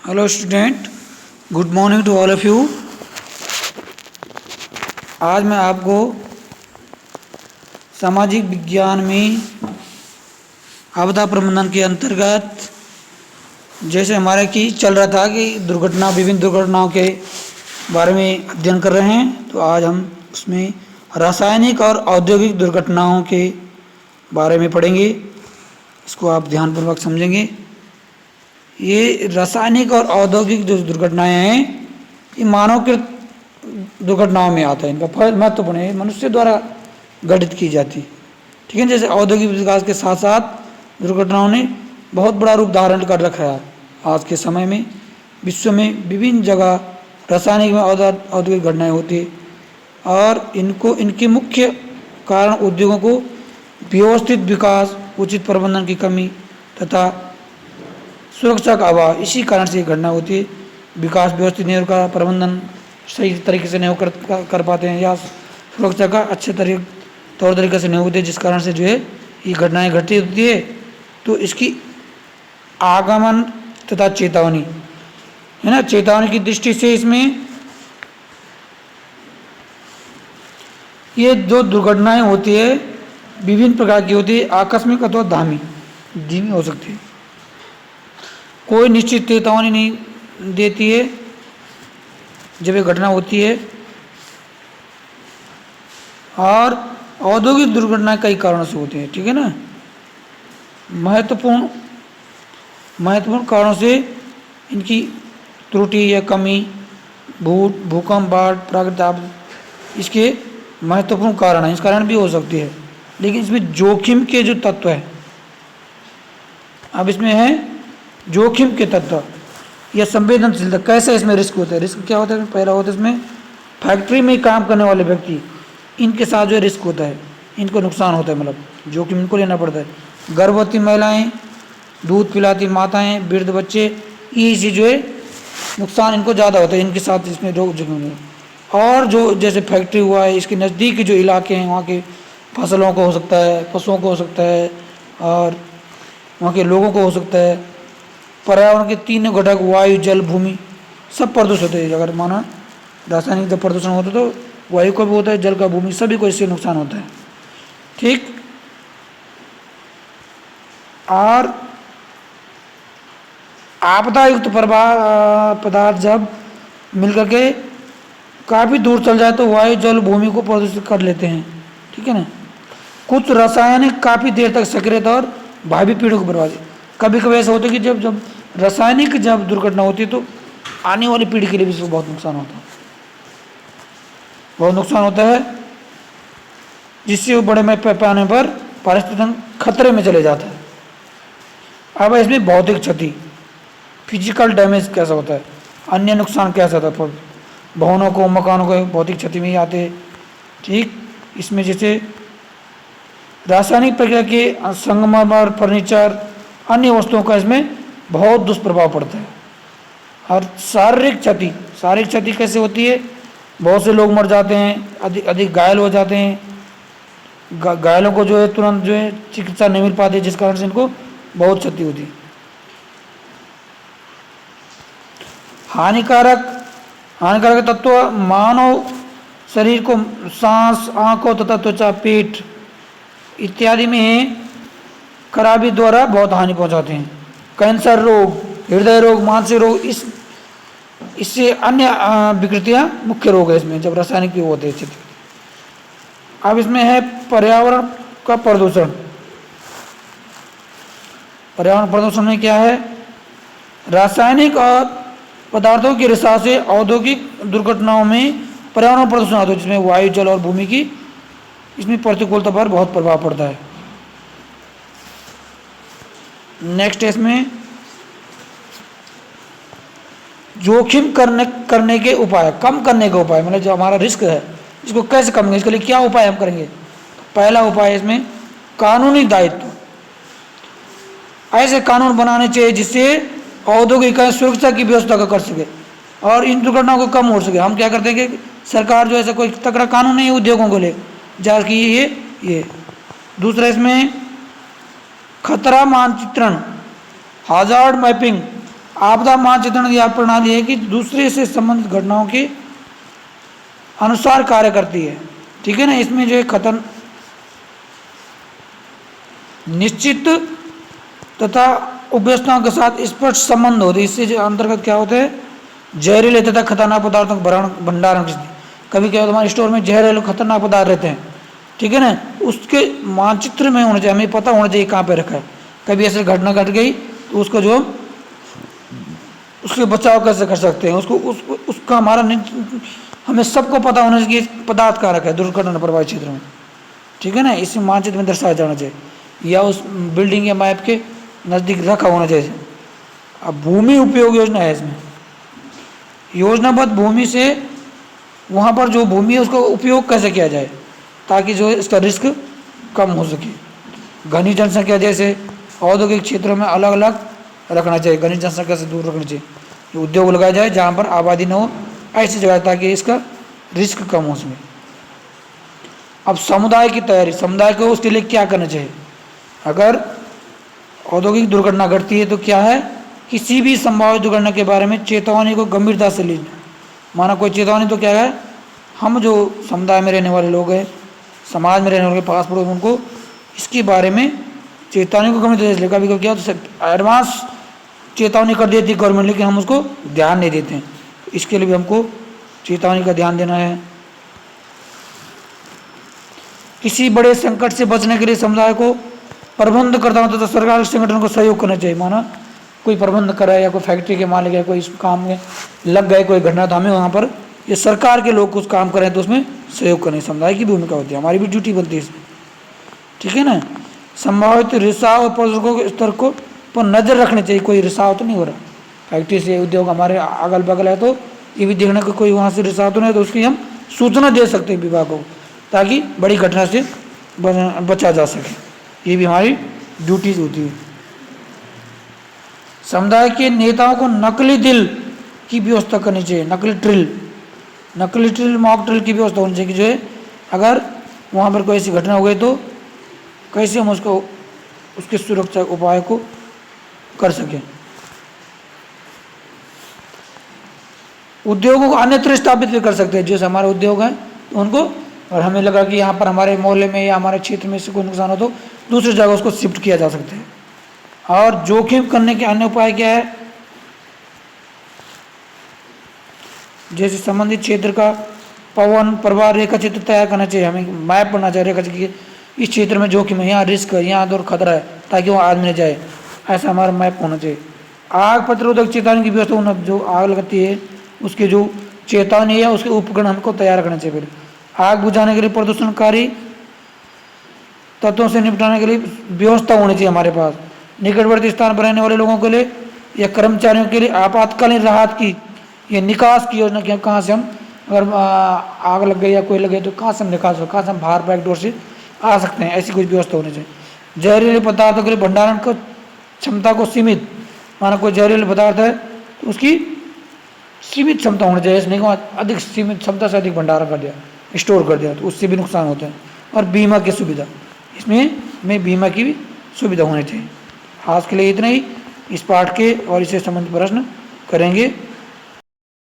Hello student, good morning to all of you. आज मैं आपको सामाजिक विज्ञान में आपदा प्रबंधन के अंतर्गत जैसे हमारे की चल रहा था कि विभिन्न दुर्घटनाओं के बारे में अध्ययन कर रहे हैं, तो आज हम उसमें रासायनिक और औद्योगिक दुर्घटनाओं के बारे में पढ़ेंगे। इसको आप ध्यानपूर्वक समझेंगे। ये रासायनिक और औद्योगिक जो दुर्घटनाएं हैं, ये मानवकृत दुर्घटनाओं में आता है। इनका फल महत्वपूर्ण है, मनुष्य द्वारा घटित की जाती है। ठीक है, जैसे औद्योगिक विकास के साथ साथ दुर्घटनाओं ने बहुत बड़ा रूप धारण कर रखा है। आज के समय में विश्व में विभिन्न जगह रासायनिक में औद्योगिक घटनाएं होती है और इनके मुख्य कारण उद्योगों को व्यवस्थित विकास, उचित प्रबंधन की कमी तथा सुरक्षा का अभाव, इसी कारण से ये घटना होती है। विकास व्यवस्थित नहीं होकर प्रबंधन सही तरीके से नहीं कर पाते हैं या सुरक्षा का अच्छे तौर तरीके से नहीं होते, जिस कारण से जो है ये घटनाएं घटित होती है। तो इसकी आगमन तथा चेतावनी है ना, चेतावनी की दृष्टि से इसमें ये जो दुर्घटनाएं होती है विभिन्न प्रकार की होती है। आकस्मिक अथवा धीमी हो सकती है, कोई निश्चित चेतावनी नहीं देती है जब ये घटना होती है। और औद्योगिक दुर्घटनाएं कई कारणों से होती है। ठीक है ना, महत्वपूर्ण कारणों से इनकी त्रुटि या कमी, भूकंप, बाढ़, प्राकृतिक आपदा इसके महत्वपूर्ण कारण हैं। इस कारण भी हो सकती है, लेकिन इसमें जोखिम के जो तत्व है, अब इसमें है जोखिम के तत्व या संवेदनशीलता। कैसे इसमें रिस्क होता है? रिस्क क्या होता है? पहला होता है इसमें फैक्ट्री में काम करने वाले व्यक्ति, इनके साथ जो रिस्क होता है, इनको नुकसान होता है, मतलब जोखिम इनको लेना पड़ता है। गर्भवती महिलाएं, दूध पिलाती माताएं, वृद्ध बच्चे, ये जो है नुकसान इनको ज़्यादा होता है, इनके साथ इसमें रोग जोखिम है। और जो जैसे फैक्ट्री हुआ है, इसके नज़दीक के जो इलाके हैं वहाँ के फसलों को हो सकता है, पशुओं को हो सकता है और वहाँ के लोगों को हो सकता है। पर्यावरण के तीन घटक वायु, जल, भूमि सब प्रदूषित होते हैं। अगर माना रासायनिक जब प्रदूषण होता है तो वायु का भी होता है, जल का, भूमि सभी को इससे नुकसान होता है। ठीक, और आपदा युक्त पदार्थ जब मिलकर के काफ़ी दूर चल जाए तो वायु, जल, भूमि को प्रदूषित कर लेते हैं। ठीक है ना, कुछ रासायनिक काफ़ी देर तक सक्रिय और भावी पीढ़ी को बर्बाद। कभी कभी ऐसा होता है कि जब रासायनिक दुर्घटना होती है तो आने वाली पीढ़ी के लिए भी इसको बहुत नुकसान होता है, जिससे वो बड़े पैमाने पर पारिस्थितिक खतरे में चले जाता है। अब इसमें भौतिक क्षति, फिजिकल डैमेज कैसा होता है, अन्य नुकसान कैसा होता है, भवनों को, मकानों को भौतिक क्षति में ही आते हैं। ठीक, इसमें जैसे रासायनिक प्रक्रिया के संगमरमर, फर्नीचर, अन्य वस्तुओं का इसमें बहुत दुष्प्रभाव पड़ता है। और शारीरिक क्षति कैसे होती है? बहुत से लोग मर जाते हैं, अधिक घायल हो जाते हैं। घायलों को जो है तुरंत जो है चिकित्सा नहीं मिल पाती, जिस कारण से इनको बहुत क्षति होती है। हानिकारक तत्व मानव शरीर को सांस, आंखों तथा त्वचा, पेट इत्यादि में खराबी द्वारा बहुत हानि पहुंचाते हैं। कैंसर रोग, हृदय रोग, मानसिक रोग, इससे अन्य विकृतियां मुख्य रोग है इसमें जब रासायनिक होते हैं। अब इसमें है पर्यावरण का प्रदूषण। पर्यावरण प्रदूषण में क्या है? रासायनिक और पदार्थों के रिसाव से औद्योगिक दुर्घटनाओं में पर्यावरण प्रदूषण आता है, जिसमें वायु, जल और भूमि की इसमें प्रतिकूलता पर बहुत प्रभाव पड़ता है। नेक्स्ट इसमें जोखिम करने के उपाय, कम करने के उपाय, मतलब जो हमारा रिस्क है इसको कैसे कम करेंगे, इसके लिए क्या उपाय हम करेंगे? पहला उपाय इसमें कानूनी दायित्व। ऐसे कानून बनाने चाहिए जिससे औद्योगिक सुरक्षा की व्यवस्था कर सके और इन दुर्घटनाओं को कम हो सके। हम क्या करते हैं कि सरकार जो ऐसा कोई तगड़ा कानून नहीं है उद्योगों को ले जा कि ये। दूसरा इसमें खतरा मानचित्रण, हाजार्ड मैपिंग, आपदा मानचित्रण यह प्रणाली है कि दूसरे से संबंधित घटनाओं के अनुसार कार्य करती है। ठीक है ना। इसमें जो है खतन निश्चित तथा उपव्यवस्थाओं के साथ स्पष्ट संबंध होते हैं। इससे जो अंतर्गत क्या होते हैं, जहरीले तथा खतरनाक पदार्थों का भंडारण। कभी क्या होता है हमारे स्टोर में जहरीले खतरनाक पदार्थ रहते हैं, ठीक है ना, उसके मानचित्र में होना चाहिए, हमें पता होना चाहिए कहाँ पे रखा है। कभी ऐसी घटना घट गई तो उसको जो उसके बचाव कैसे कर सकते हैं, उसका हमारा हमें सबको पता होना चाहिए कि पदार्थ कहाँ रखा है दुर्घटना प्रभावित क्षेत्र में। ठीक है ना। इस मानचित्र में दर्शाया जाना चाहिए या उस बिल्डिंग या मैप के नज़दीक रखा होना चाहिए। अब भूमि उपयोग योजना है, इसमें योजनाबद्ध भूमि से वहाँ पर जो भूमि है उसका उपयोग कैसे किया जाए ताकि जो इसका रिस्क कम हो सके। घनी जनसंख्या जैसे औद्योगिक क्षेत्रों में अलग अलग रखना चाहिए, घनी जनसंख्या से दूर रखना चाहिए। उद्योग लगाया जाए जहाँ पर आबादी न हो, ऐसी जगह ताकि इसका रिस्क कम हो सके। अब समुदाय की तैयारी, समुदाय को उसके लिए क्या करना चाहिए। अगर औद्योगिक दुर्घटना घटती है तो क्या है, किसी भी संभावित दुर्घटना के बारे में चेतावनी को गंभीरता से लीजिए। माना कोई चेतावनी तो क्या है, हम जो समुदाय में रहने वाले लोग हैं, समाज में रहने वाले पास पड़ोस, उनको इसके बारे में चेतावनी को गंभीरता से। कभी कभी क्या तो एडवांस चेतावनी कर देती है गवर्नमेंट, लेकिन हम उसको ध्यान नहीं देते हैं। इसके लिए भी हमको चेतावनी का ध्यान देना है। किसी बड़े संकट से बचने के लिए समुदाय को प्रबंधकर्ताओं तथा सरकारी संगठन को सहयोग करना चाहिए। माना कोई प्रबंध करे या कोई फैक्ट्री के मालिक है, कोई इस काम में लग गए, कोई घटना, तो हमें वहाँ पर ये सरकार के लोग कुछ काम करें तो उसमें सहयोग करें। समुदाय की भूमिका होती है, हमारी भी ड्यूटी बनती है इसमें। ठीक है ना। संभावित रिसाव और प्रदूषकों के स्तर को पर नज़र रखनी चाहिए। कोई रिसाव तो नहीं हो रहा, फैक्ट्री से उद्योग हमारे अगल बगल है तो ये भी देखना कि कोई वहाँ से रिसाव तो नहीं है, तो उसकी हम सूचना दे सकते हैं विभाग को ताकि बड़ी घटना से बचा जा सके। ये भी हमारी ड्यूटीज होती है। समुदाय के नेताओं को नकली दिल की व्यवस्था करनी चाहिए। नकली ड्रिल मॉक ड्रिल की व्यवस्था होनी चाहिए कि जो है अगर वहाँ पर कोई ऐसी घटना हो गई तो कैसे हम उसके सुरक्षा उपाय को कर सकें। उद्योगों को अन्यत्र स्थापित भी कर सकते हैं। जैसे हमारे उद्योग हैं तो उनको, और हमें लगा कि यहाँ पर हमारे मोहल्ले में या हमारे क्षेत्र में से कोई नुकसान हो तो दूसरी जगह उसको शिफ्ट किया जा सकता है। और जोखिम करने के अन्य उपाय क्या है, जैसे संबंधित क्षेत्र का पवन प्रवाह रेखा चित्र तैयार करना चाहिए। हमें मैप बनना चाहिए रेखा चित्र की, इस क्षेत्र में जोखिम है, यहाँ रिस्क है, यहाँ दूर खतरा है, ताकि वो आदमी न जाए, ऐसा हमारा मैप होना चाहिए। आग प्रतिरोधक चेतावनी की व्यवस्था होना, जो आग लगती है उसकी जो चेतावनी है उसके उपकरण हमको तैयार करना चाहिए। फिर आग बुझाने के लिए प्रदूषणकारी तत्वों से निपटाने के लिए व्यवस्था होनी चाहिए हमारे पास। निकटवर्ती स्थान पर रहने वाले लोगों के लिए या कर्मचारियों के लिए आपातकालीन राहत की या निकास की योजना की, कहाँ से हम अगर आग लग गई या कोई लग गई तो कहाँ से हम निकास हो, कहाँ से हम बाहर बैक डोर से आ सकते हैं, ऐसी कुछ व्यवस्था होनी चाहिए। जहरीले पदार्थों के लिए भंडारण को क्षमता को सीमित, माना कोई जहरीले पदार्थ है तो उसकी सीमित क्षमता होनी चाहिए, नहीं अधिक सीमित क्षमता से अधिक भंडारण कर दिया, स्टोर कर दिया तो उससे भी नुकसान होता है। और बीमा की सुविधा, इसमें बीमा की भी सुविधा होनी चाहिए। आज के लिए इतना ही। इस पाठ के और इससे संबंधित प्रश्न करेंगे।